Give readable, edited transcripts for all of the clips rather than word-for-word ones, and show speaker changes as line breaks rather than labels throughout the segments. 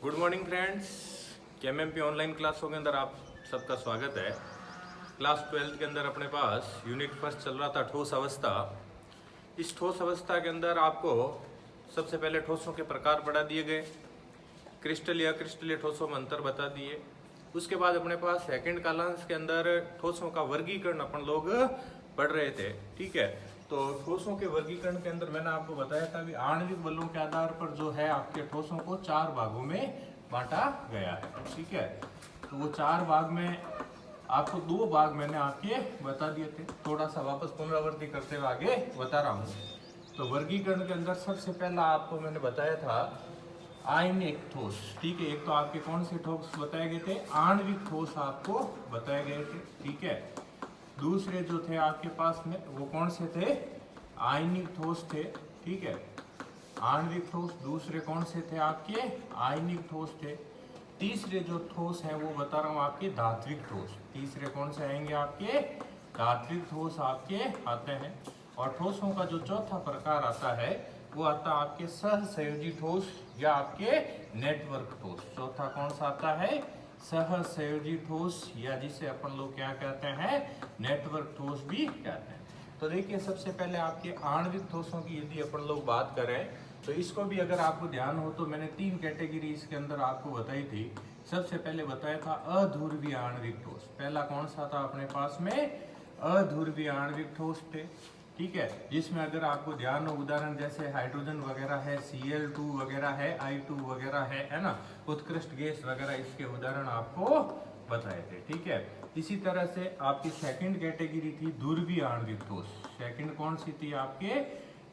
Good morning friends. KMMP online क्लासों के अंदर आप सबका स्वागत है। क्लास 12th के अंदर अपने पास यूनिट फर्स्ट चल रहा था ठोस अवस्था। इस ठोस अवस्था के अंदर आपको सबसे पहले ठोसों के प्रकार बढ़ा दिए गए, क्रिस्टल या क्रिस्टलीय ठोसों में अंतर बता दिए। उसके बाद अपने पास सेकंड कालांश के अंदर ठोसों का वर्गीकरण अपन लोग पढ़ रहे थे। ठीक है, तो ठोसों के वर्गीकरण के अंदर मैंने आपको बताया था कि आणविक बलों के आधार पर जो है आपके ठोसों को 4 भागों में बांटा गया है। ठीक है, तो वो 4 भाग में आपको 2 भाग मैंने आपके बता दिए थे। थोड़ा सा वापस पुनरावृत्ति करते हुए आगे बता रहा हूँ। तो वर्गीकरण के अंदर सबसे पहला आपको मैंने बताया था आयनिक ठोस। ठीक है, एक तो आपके कौन से ठोस बताए गए थे, आणविक ठोस आपको बताए गए थे। ठीक है, दूसरे जो थे आपके पास में वो कौन से थे, आयनिक ठोस थे। ठीक है, आणविक ठोस। दूसरे कौन से थे आपके, आयनिक ठोस थे। तीसरे जो ठोस हैं वो बता रहा हूँ आपके धात्विक ठोस। तीसरे कौन से आएंगे आपके, धात्विक ठोस आपके आते हैं। और ठोसों का जो चौथा प्रकार आता है वो आता है आपके सहसंयोजी ठोस या आपके नेटवर्क ठोस। चौथा कौन सा आता है, सहसंयोजी ठोस, या जिसे अपन लोग क्या कहते हैं, नेटवर्क ठोस भी कहते हैं। तो देखिए, सबसे पहले आपके आणविक ठोसों की यदि अपन लोग बात करें तो इसको भी अगर आपको ध्यान हो तो मैंने 3 कैटेगरी इसके अंदर आपको बताई थी। सबसे पहले बताया था अध्रुवीय आणविक ठोस। पहला कौन सा था अपने पास में, अध्रुवीय आणविक ठोस थे। ठीक है, जिसमें अगर आपको ध्यान हो, उदाहरण जैसे हाइड्रोजन वगैरह है, Cl2 वगैरह है, I2 वगैरह है ना, उत्कृष्ट गैस वगैरह, इसके उदाहरण आपको बताए थे। ठीक है, इसी तरह से आपकी सेकंड कैटेगरी थी ध्रुवीय आणविक ठोस। सेकंड कौन सी थी आपके,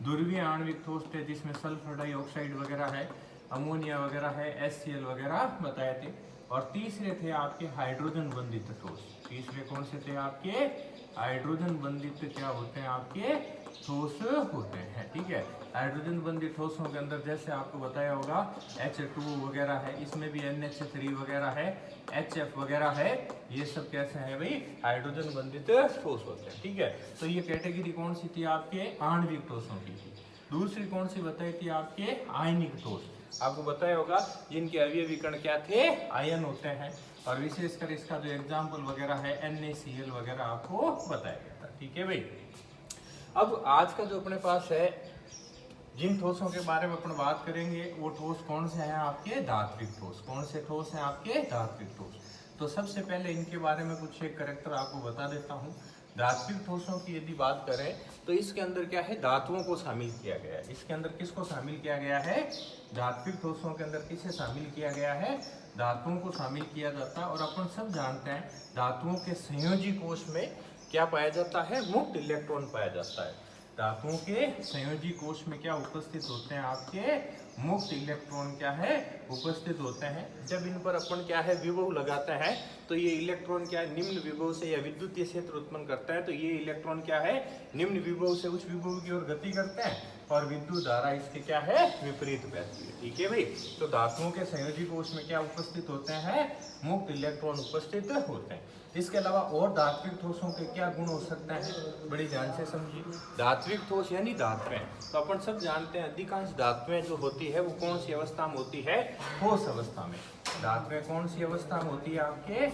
ध्रुवीय आणविक ठोस थे, जिसमें सल्फर डाइऑक्साइड वगैरह है, अमोनिया वगैरह है, HCl वगैरह बताए थे। और तीसरे थे आपके हाइड्रोजन बंधित ठोस। तीसरे कौन से थे आपके, हाइड्रोजन बंधित क्या होते हैं आपके, ठोस होते हैं। ठीक है, हाइड्रोजन बंधित ठोसों के अंदर जैसे आपको बताया होगा H2 वगैरह है, इसमें भी NH3 वगैरह है, HF वगैरह है, ये सब कैसे हैं भाई, हाइड्रोजन बंधित ठोस होते हैं। ठीक है, तो ये कैटेगरी कौन सी थी आपके, आणविक ठोसों की थी। दूसरी कौन सी बताई थी आपके, आयनिक ठोस। आपको बताया होगा जिनके अवयवी कण क्या थे, आयन होते हैं। और विशेषकर इसका जो एग्जाम्पल वगैरह है NaCl वगैरह आपको बताया गया था। ठीक है भाई, अब आज का जो अपने पास है जिन ठोसों के बारे में अपन बात करेंगे वो ठोस कौन से हैं आपके, धात्विक ठोस। कौन से ठोस हैं आपके, धात्विक ठोस। तो सबसे पहले इनके बारे में कुछ एक करैक्टर आपको बता देता हूँ। धात्विक ठोसों की यदि बात करें तो इसके अंदर क्या है, धातुओं को शामिल किया गया है। इसके अंदर किसको शामिल किया गया है, धात्विक ठोसों के अंदर किसे शामिल किया गया है, धातुओं को शामिल किया जाता है। और अपन सब जानते हैं धातुओं के संयोजी कोश में क्या पाया जाता है, मुक्त इलेक्ट्रॉन पाया जाता है। धातुओं के संयोजी कोश में क्या उपस्थित होते हैं आपके, मुक्त इलेक्ट्रॉन क्या है, उपस्थित होते हैं। जब इन पर अपन क्या है, विभव लगाते हैं तो ये इलेक्ट्रॉन क्या है, निम्न विभव से या विद्युतीय क्षेत्र उत्पन्न करता है। तो ये इलेक्ट्रॉन क्या है, निम्न विभव से उच्च विभव की ओर गति करते हैं और विद्युत धारा इसके क्या है, विपरीत बहती है। ठीक है भाई, तो धातुओं के संयोजी कोश में क्या उपस्थित होते हैं, मुक्त इलेक्ट्रॉन उपस्थित होते हैं। इसके अलावा और धात्विक ठोसों के क्या गुण हो सकते हैं, बड़ी ध्यान से समझिए। धात्विक ठोस यानी धातुएं, तो अपन सब जानते हैं अधिकांश धातुएं जो होती है वो कौन सी अवस्था में होती है, ठोस अवस्था में। धातुएं कौन सी अवस्था में होती है आपके,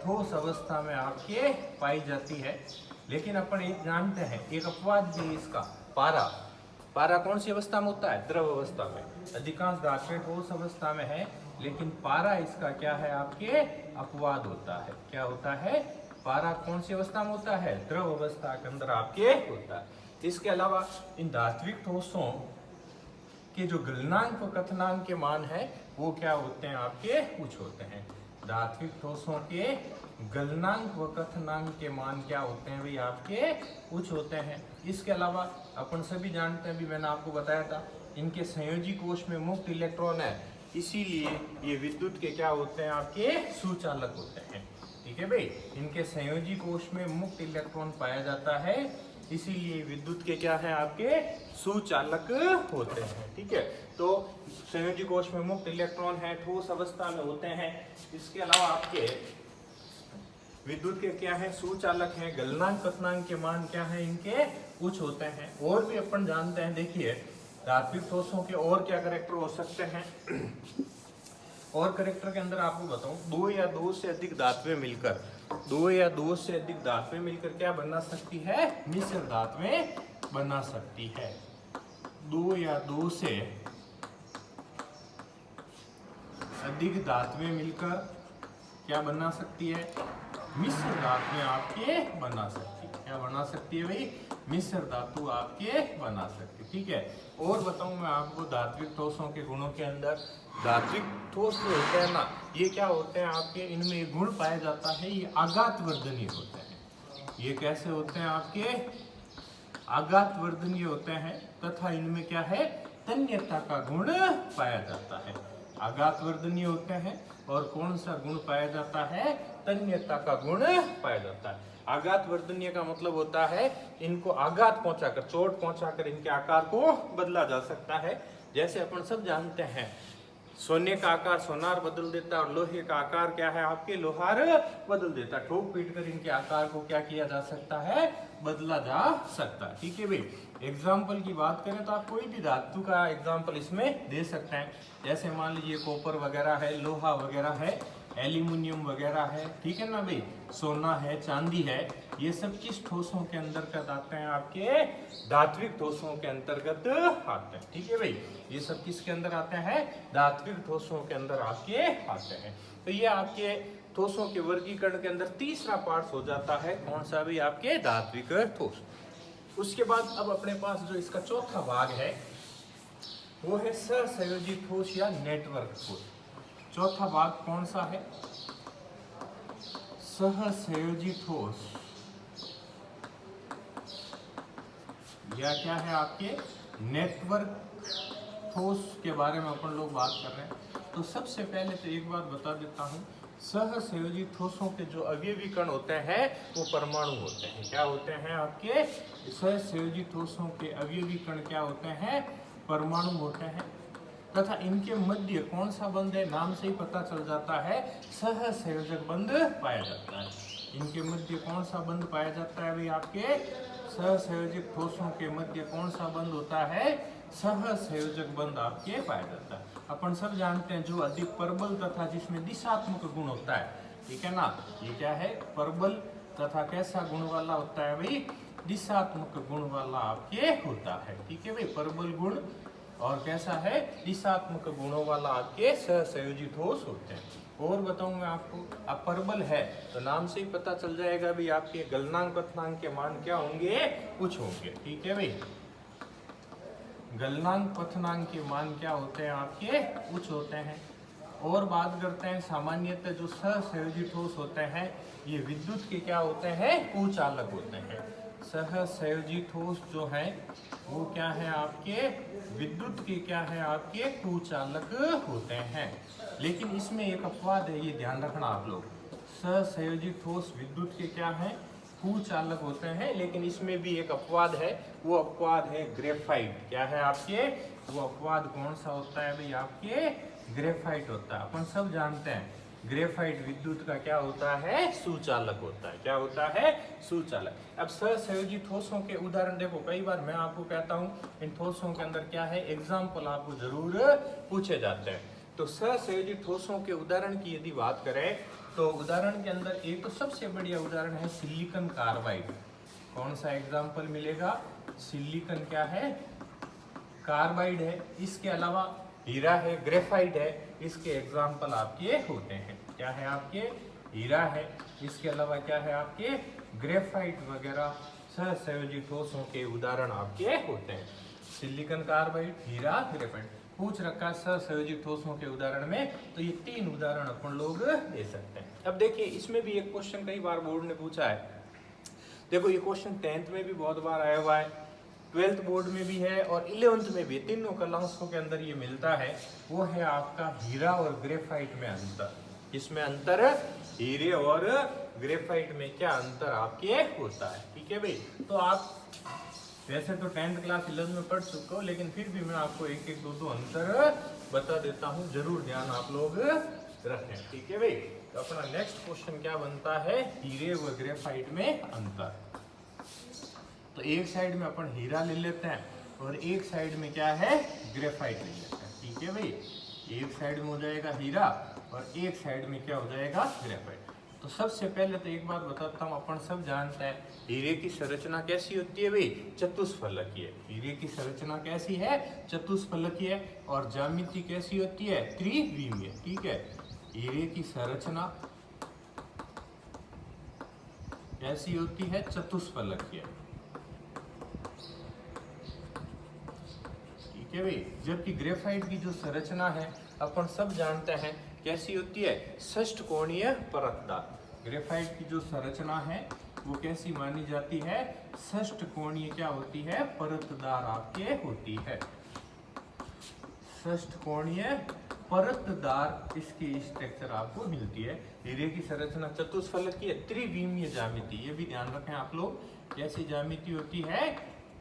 ठोस अवस्था में आपके पाई जाती है। लेकिन अपन एक जानते हैं, एक अपवाद भी इसका, पारा। पारा कौन सी अवस्था में होता है, द्रव अवस्था में। अधिकांश धातुएं ठोस अवस्था में है, लेकिन पारा इसका क्या है आपके, अपवाद होता है। क्या होता है, पारा कौन सी अवस्था में होता है, द्रव अवस्था के अंदर आपके होता है। इसके अलावा इन धात्विक ठोसों के जो गलनांक व कथनांक के मान है वो क्या होते हैं आपके, उच्च होते हैं। धात्विक ठोसों के गलनांक व कथनांक के मान क्या होते हैं भाई, आपके उच्च होते हैं। इसके अलावा अपन सभी जानते हैं, भी मैंने आपको बताया था, इनके संयोजी कोश में मुक्त इलेक्ट्रॉन है, इसीलिए ये विद्युत के क्या होते हैं आपके, सुचालक होते हैं। ठीक है भाई, इनके संयोजी कोश में मुक्त इलेक्ट्रॉन पाया जाता है, इसीलिए विद्युत के क्या है आपके, सुचालक होते हैं। ठीक है, तो संयोजी कोश में मुक्त इलेक्ट्रॉन है, ठोस अवस्था में होते हैं। इसके अलावा आपके विद्युत के क्या है, सुचालक हैं। गलनांक कथनांक के मान क्या है, इनके उच्च होते हैं। और भी अपन जानते हैं, देखिए धात्विक ठोसों के और क्या कैरेक्टर हो सकते हैं। और करेक्टर के अंदर आपको बताऊं, दो या दो से अधिक धातुएं मिलकर, दो या दो से अधिक धातुएं मिलकर क्या बना सकती है? मिश्र धातुएं बना सकती है। दो या दो से अधिक धातुएं मिलकर क्या बना सकती है? मिश्र धातुएं आपके बना सकती है। क्या बना सकती है भाई? मिश्र धातु आपके बना सकती है। ठीक है, और बताऊं मैं आपको धात्विक ठोसों के गुणों के अंदर, धात्विक ठोस जो होते हैं ना, ये क्या होते हैं आपके, इनमें एक गुण पाया जाता है, ये आघात वर्धनीय होते हैं। ये कैसे होते हैं आपके? आघात वर्धनीय होते हैं, तथा इनमें क्या है? तन्यता का गुण पाया जाता है। आघात वर्धनीय होते हैं, और कौन सा गुण पाया जाता है? तन्यता का गुण पाया जाता है। आघात वर्धनीय का मतलब होता है इनको आघात पहुंचाकर, चोट पहुंचाकर इनके आकार को बदला जा सकता है। जैसे अपन सब जानते हैं, सोने का आकार सोनार बदल देता है, और लोहे का आकार क्या है आपके? लोहार बदल देता है। ठोक पीट कर इनके आकार को क्या किया जा सकता है? बदला जा सकता है। ठीक है भाई, एग्जाम्पल की बात करें तो आप कोई भी धातु का एग्जाम्पल इसमें दे सकते हैं। जैसे मान लीजिए कॉपर वगैरह है, लोहा वगैरह है, एल्यूमिनियम वगैरह है, ठीक है ना भाई, सोना है, चांदी है, ये सब किस ठोसों के अंतर्गत आते हैं? आपके धात्विक ठोसों के अंतर्गत आते हैं। ठीक है भाई, ये सब किसके अंदर आते हैं? धात्विक ठोसों के अंदर आपके आते हैं। तो ये आपके ठोसों के वर्गीकरण के अंदर तीसरा पार्ट हो जाता है, कौन सा भी? आपके धात्विक ठोस। उसके बाद अब अपने पास जो इसका चौथा भाग है वो है सहसंयोजी ठोस या नेटवर्क ठोस। चौथा भाग कौन सा है? सहसंयोजी ठोस, या क्या है आपके? नेटवर्क ठोस के बारे में अपन लोग बात कर रहे हैं। तो सबसे पहले तो एक बात बता देता हूं, सहसंयोजी ठोसों के जो अवयवी कण होते हैं वो परमाणु होते हैं। क्या होते हैं आपके? सहसंयोजी ठोसों के अवयवी कण क्या होते हैं? परमाणु होते हैं, तथा इनके मध्य कौन सा बंध है? नाम से ही पता चल जाता है, सहसंयोजक बंध पाया जाता है। इनके मध्य कौन सा बंध पाया जाता है भाई? आपके सहसंयोजक ठोसों के मध्य कौन सा बंध होता है? सहसंयोजक बंध आपके पाया जाता है। अपन सब जानते हैं जो अधिक प्रबल तथा जिसमें दिशात्मक गुण होता है, ठीक है ना, ये क्या है? प्रबल तथा कैसा गुण वाला होता है भाई? दिशात्मक गुण वाला आपके होता है। ठीक है भाई, प्रबल गुण और कैसा है? दिशात्मक गुणों वाला आपके सहसंयोजी ठोस होते हैं। और बताऊं मैं आपको, अब प्रबल है तो नाम से ही पता चल जाएगा भी आपके गलनांक क्वथनांक के मान क्या होंगे? कुछ होंगे। ठीक है भाई, गलनांक क्वथनांक के मान क्या होते हैं? आपके उच्च होते हैं। और बात करते हैं सामान्यतः जो सहसंयोजी ठोस होते हैं ये विद्युत के क्या होते हैं? कुचालक होते हैं। सहसंयोजी ठोस जो है वो क्या है आपके? विद्युत के क्या है आपके? कुचालक होते हैं। लेकिन इसमें एक अपवाद है, ये ध्यान रखना आप लोग। सहसंयोजी ठोस विद्युत के क्या है? कुचालक होते हैं, लेकिन इसमें भी एक अपवाद है, वो अपवाद है ग्रेफाइट। क्या है आपके? वो अपवाद कौन सा होता है भाई? आपके ग्रेफाइट होता है। अपन सब जानते हैं ग्रेफाइट विद्युत का क्या होता है? सुचालक होता है। क्या होता है? सुचालक। अब सहसंयोजी ठोसों के उदाहरण देखो, कई बार मैं आपको कहता हूँ इन ठोसों के अंदर क्या है, एग्जाम्पल आपको जरूर पूछे जाते हैं। तो सहसंयोजी ठोसों के उदाहरण की यदि बात करें तो उदाहरण के अंदर एक तो सबसे बढ़िया उदाहरण है सिलिकॉन कार्बाइड। कौन सा एग्जाम्पल मिलेगा? सिलिकॉन क्या है? कार्बाइड है। इसके अलावा हीरा है, ग्रेफाइट है, इसके एग्जाम्पल आपके होते हैं। क्या है आपके? हीरा है, इसके अलावा क्या है आपके? ग्रेफाइट वगैरह सहसंयोजी ठोसों के उदाहरण आपके होते हैं। सिलिकॉन कार्बाइड, हीरा, ग्रेफाइट पूछ रखा सहसंयोजी ठोसों के उदाहरण में, तो ये तीन उदाहरण अपन लोग दे सकते हैं। अब देखिए इसमें भी एक क्वेश्चन कई बार बोर्ड ने पूछा है। देखो ये क्वेश्चन 10th में भी बहुत बार आया हुआ है, 12th बोर्ड में भी है और 11th में भी, तीनों कलांशों के अंदर ये मिलता है। वो है आपका हीरा और ग्रेफाइट में अंतर। इसमें अंतर, हीरे और ग्रेफाइट में क्या अंतर आपके होता है। ठीक है भाई, तो आप वैसे तो 10th क्लास 11th में पढ़ चुके हो, लेकिन फिर भी मैं आपको एक एक दो अंतर बता देता हूँ, जरूर ध्यान आप लोग रखें। ठीक है भाई, तो अपना नेक्स्ट क्वेश्चन क्या बनता है? हीरे व ग्रेफाइट में अंतर। तो एक साइड में अपन हीरा ले लेते हैं और एक साइड में क्या है? ग्रेफाइट ले लेते हैं। ठीक है भाई, एक साइड में हो जाएगा हीरा और एक साइड में क्या हो जाएगा, ग्रेफाइट। तो सबसे पहले तो एक बात बताता हूँ, अपन सब जानते हैं हीरे की संरचना कैसी होती है भाई, चतुष्फलकीय। हीरे की संरचना कैसी है, चतुष्फलकीय। और ज्यामिति कैसी होती है, त्रिविमीय। ठीक है, हीरे की संरचना कैसी होती है, चतुष्फलकीय। ठीक है भाई। जबकि ग्रेफाइट की जो संरचना है अपन सब जानते हैं कैसी होती है, षष्ठकोणीय परतदार। ग्रेफाइट की जो संरचना है वो कैसी मानी जाती है, षष्ठकोणीय क्या होती है, परतदार आपके होती है। षष्ठकोणीय परतदार इसकी स्ट्रक्चर आपको मिलती है। हीरे की संरचना चतुष्फलकीय त्रिविमीय ज्यामिति, ये भी ध्यान रखें आप लोग, कैसी ज्यामिति होती है,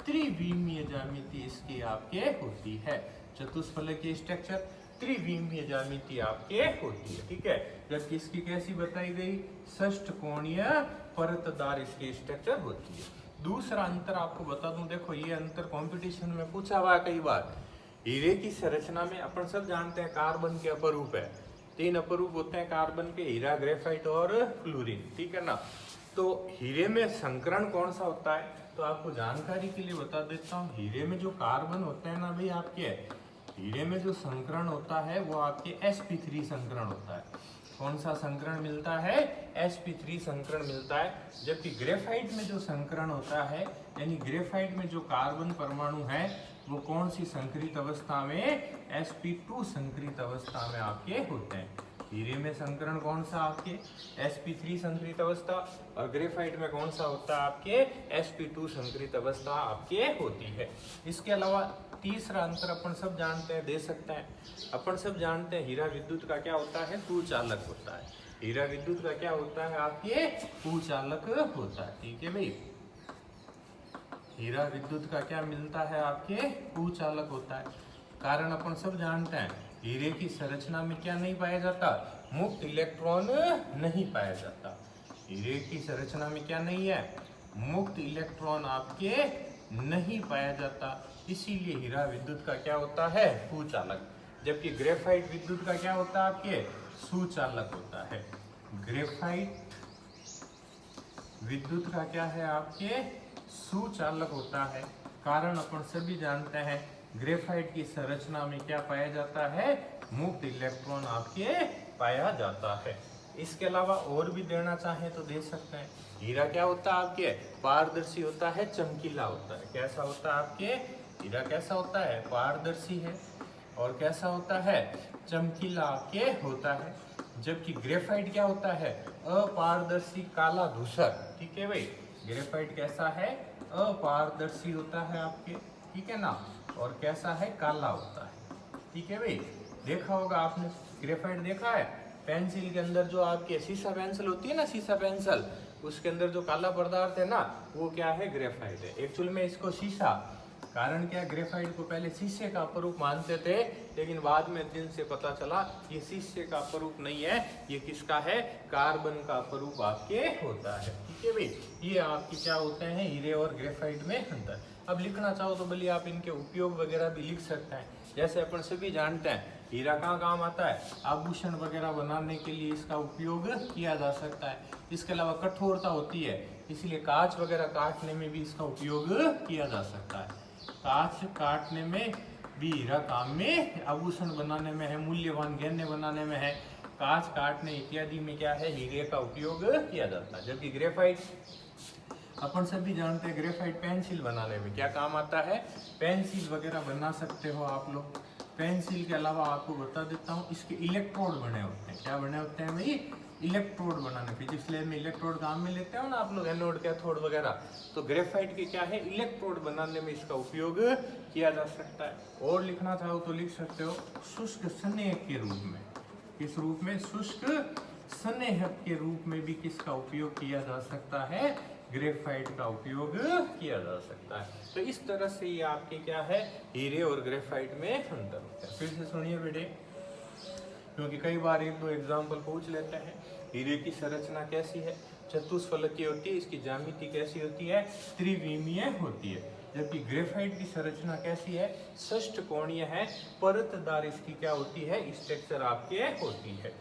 त्रिविमीय ज्यामिति इसकी आपके होती है। चतुष्फलकीय स्ट्रक्चर, त्रिविमीय ज्यामिति आपके होती है। ठीक है, जबकि इसकी कैसी बताई गई, षष्ठकोणीय परतदार इसकी स्ट्रक्चर होती है। दूसरा अंतर आपको बता दूं, देखो ये अंतर कंपटीशन में पूछा हुआ कई बार। हीरे की संरचना में अपन सब जानते हैं कार्बन के अपरूप है, 3 अपरूप होते हैं कार्बन के, हीरा, ग्रेफाइट और फ्लोरीन। ठीक है ना। तो हीरे में संकरण कौन सा होता है, तो आपको जानकारी के लिए बता देता हूँ। हीरे में जो कार्बन होता है ना भाई आपके, हीरे में जो संकरण होता है वो आपके sp3 संकरण होता है। कौन सा संकरण मिलता है, sp3 संकरण मिलता है। जबकि ग्रेफाइट में जो संकरण होता है, यानी ग्रेफाइट में जो कार्बन परमाणु है वो कौन सी संकरित अवस्था में, sp2 संकरित अवस्था में आपके होते हैं। हीरे में संकरण कौन सा आपके, sp3 संकरित अवस्था, और ग्रेफाइट में कौन सा होता है आपके, sp2 संकरित अवस्था आपके होती है। इसके अलावा तीसरा अंतर अपन सब जानते हैं, दे सकते हैं। अपन सब जानते हैं हीरा विद्युत का क्या होता है, कुचालक होता है। हीरा विद्युत का क्या होता है आपके, कुचालक होता है। ठीक है भाई, हीरा विद्युत का क्या मिलता है आपके, कुचालक होता है। कारण अपन सब जानते हैं हीरे की संरचना में क्या नहीं पाया जाता, मुक्त इलेक्ट्रॉन नहीं पाया जाता। हीरे की संरचना में क्या नहीं है, मुक्त इलेक्ट्रॉन आपके नहीं पाया जाता, इसीलिए हीरा विद्युत का क्या होता है, कुचालक। जबकि ग्रेफाइट विद्युत का क्या होता है आपके, सुचालक होता है। ग्रेफाइट विद्युत का क्या है आपके, सुचालक होता है। कारण अपन सभी जानते हैं ग्रेफाइट की संरचना में क्या पाया जाता है, मुक्त इलेक्ट्रॉन आपके पाया जाता है। इसके अलावा और भी देना चाहें तो दे सकते हैं। हीरा क्या होता है आपके, पारदर्शी होता है, चमकीला होता है। कैसा होता है आपके, हीरा कैसा होता है, पारदर्शी है और कैसा होता है, चमकीला आपके होता है। जबकि ग्रेफाइट क्या होता है, अपारदर्शी, काला, धूसर। ठीक है भाई, ग्रेफाइट कैसा है, अपारदर्शी होता है आपके, ठीक है ना, और कैसा है, काला होता है। ठीक है भाई, देखा होगा आपने ग्रेफाइट देखा है, पेंसिल के अंदर जो आपके शीशा पेंसिल होती है ना, शीशा पेंसिल, उसके अंदर जो काला पदार्थ है ना वो क्या है, ग्रेफाइट है। एक्चुअल में इसको शीशा, कारण क्या, ग्रेफाइट को पहले शीशे का अपरूप मानते थे, लेकिन बाद में दिन से पता चला ये शीशे का अपरूप नहीं है, ये किसका है, कार्बन का अपरूप आपके होता है। ठीक है भाई, ये आपके क्या होते हैं, हीरे और ग्रेफाइट में अंतर। अब लिखना चाहो तो भले आप इनके उपयोग वगैरह भी लिख सकते हैं। जैसे अपन सभी जानते हैं हीरा कहाँ काम आता है, आभूषण वगैरह बनाने के लिए इसका उपयोग किया जा सकता है। इसके अलावा कठोरता होती है, इसलिए कांच वगैरह काटने में भी इसका उपयोग किया जा सकता है। कांच काटने में भी हीरा काम में, आभूषण बनाने में है, मूल्यवान गहने बनाने में है, कांच काटने इत्यादि में क्या है, हीरे का उपयोग किया जाता है। जबकि ग्रेफाइट अपन सभी जानते हैं, ग्रेफाइट पेंसिल बनाने में क्या काम आता है, पेंसिल वगैरह बना सकते हो आप लोग। पेंसिल के अलावा आपको बता देता हूँ इसके इलेक्ट्रोड बने होते हैं। क्या बने होते हैं भाई, इलेक्ट्रोड बनाने। फिजिक्स लैब में इलेक्ट्रोड काम में लेते हो ना आप लोग, एनोड, कैथोड वगैरह, तो ग्रेफाइट के क्या है, इलेक्ट्रोड बनाने में इसका उपयोग किया जा सकता है। और लिखना चाहो तो लिख सकते हो शुष्क स्नेहक के रूप में। किस रूप में, शुष्क स्नेहक के रूप में भी किसका उपयोग किया जा सकता है, ग्रेफाइट का उपयोग किया जा सकता है। तो इस तरह से ये आपके क्या है, हीरे और ग्रेफाइट में अंतर होता है। फिर से सुनिए बेटे, क्योंकि कई बार 1-2 एग्जाम्पल पूछ लेते हैं। हीरे की संरचना कैसी है, चतुष्फलकीय होती है, इसकी ज्यामिति कैसी होती है, त्रिविमीय होती है। जबकि ग्रेफाइट की संरचना कैसी है, षष्ठ कोणीय है, परतदार इसकी क्या होती है, स्ट्रक्चर आपके होती है।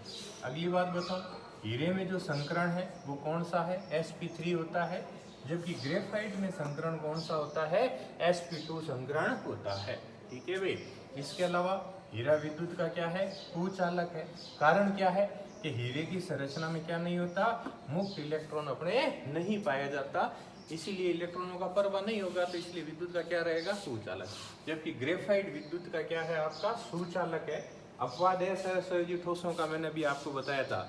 अगली बात बताओ, हीरे में जो संकरण है वो कौन सा है, sp3 होता है, जबकि ग्रेफाइट में संकरण कौन सा होता है, sp2 संकरण होता है। ठीक है भाई। इसके अलावा हीरा विद्युत का क्या है, कुचालक है। कारण क्या है कि हीरे की संरचना में क्या नहीं होता, मुक्त इलेक्ट्रॉन अपने नहीं पाया जाता, इसीलिए इलेक्ट्रॉनों का प्रवाह नहीं होगा, तो इसलिए विद्युत का क्या रहेगा, सुचालक। जबकि ग्रेफाइट विद्युत का क्या है, आपका सुचालक है। अपवाद है सहसंयोजी ठोसों का, मैंने अभी आपको बताया था।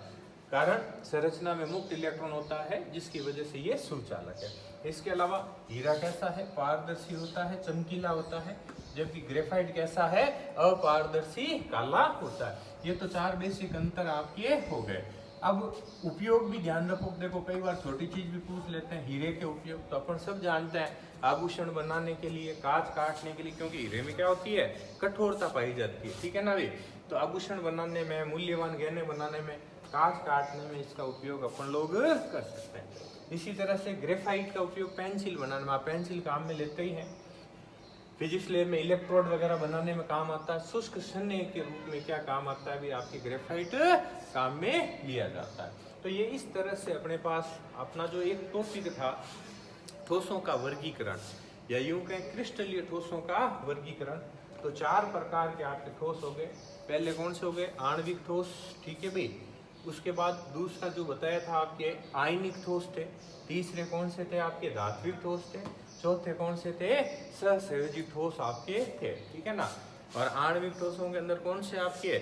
कारण संरचना में मुक्त इलेक्ट्रॉन होता है, जिसकी वजह से ये सुचालक है। इसके अलावा हीरा कैसा है, पारदर्शी होता है, चमकीला होता है, जबकि ग्रेफाइट कैसा है, अपारदर्शी, काला होता है। ये तो 4 बेसिक अंतर आपके हो गए। अब उपयोग भी ध्यान रखो, देखो कई बार छोटी चीज भी पूछ लेते हैं, हीरे के उपयोग तो अपन सब जानते हैं, आभूषण बनाने के लिए, कांच काटने के लिए, क्योंकि हीरे में क्या होती है, कठोरता पाई जाती है। ठीक है ना भाई, तो आभूषण बनाने में, मूल्यवान गहने बनाने में, कांच काटने में इसका उपयोग अपन लोग कर सकते हैं। इसी तरह से ग्रेफाइट का उपयोग पेंसिल बनाने में, आप पेंसिल काम में लेते ही हैं, फिजिक्स लैब में इलेक्ट्रोड वगैरह बनाने में काम आता है, शुष्क शून्य के रूप में क्या काम आता है भी, आपकी ग्रेफाइट काम में लिया जाता है। तो ये इस तरह से अपने पास अपना जो एक टॉपिक था, ठोसों का वर्गीकरण, या यूं कहें क्रिस्टलीय ठोसों का वर्गीकरण। तो 4 प्रकार के आपके ठोस हो गए। पहले कौन से हो गए, आणविक ठोस। ठीक है भाई। उसके बाद दूसरा जो बताया था आपके आयनिक ठोस थे। तीसरे कौन से थे आपके, धात्विक ठोस थे। चौथे कौन से थे, सहसंयोजी ठोस आपके थे। ठीक है ना। और आणविक ठोसों के अंदर कौन से आपके,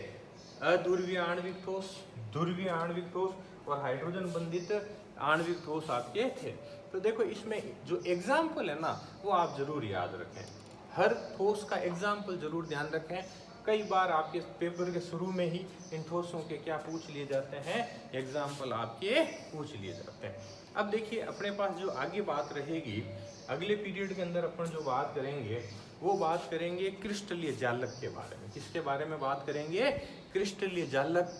अध्रुवीय आणविक ठोस, ध्रुवीय आणविक ठोस और हाइड्रोजन बंधित आणविक ठोस आपके थे। तो देखो इसमें जो एग्जाम्पल है ना, वो आप जरूर याद रखें, हर ठोस का एग्जाम्पल जरूर ध्यान रखें। कई बार आपके पेपर के शुरू में ही इन ठोसों के क्या पूछ लिए जाते हैं, एग्जाम्पल आपके पूछ लिए जाते हैं। अब देखिए अपने पास जो आगे बात रहेगी, अगले पीरियड के अंदर अपन जो बात करेंगे, वो बात करेंगे क्रिस्टलीय जालक के बारे में। किसके बारे में बात करेंगे, क्रिस्टलीय जालक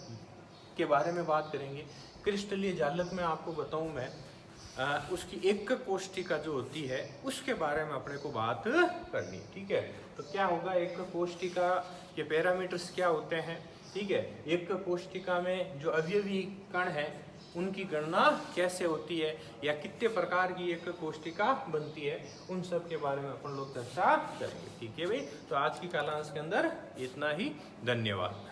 के बारे में बात करेंगे। क्रिस्टलीय जालक में आपको बताऊं मैं, उसकी एक कोष्ठिका जो होती है उसके बारे में अपने को बात करनी। ठीक है, तो क्या होगा, एक कोष्ठिका के पैरामीटर्स क्या होते हैं। ठीक है, एक कोष्ठिका में जो अवयवी कण है उनकी गणना कैसे होती है, या कितने प्रकार की एक कोष्ठिका बनती है, उन सब के बारे में अपन लोग चर्चा करेंगे। ठीक है भाई, तो आज की कालांश के अंदर इतना ही। धन्यवाद।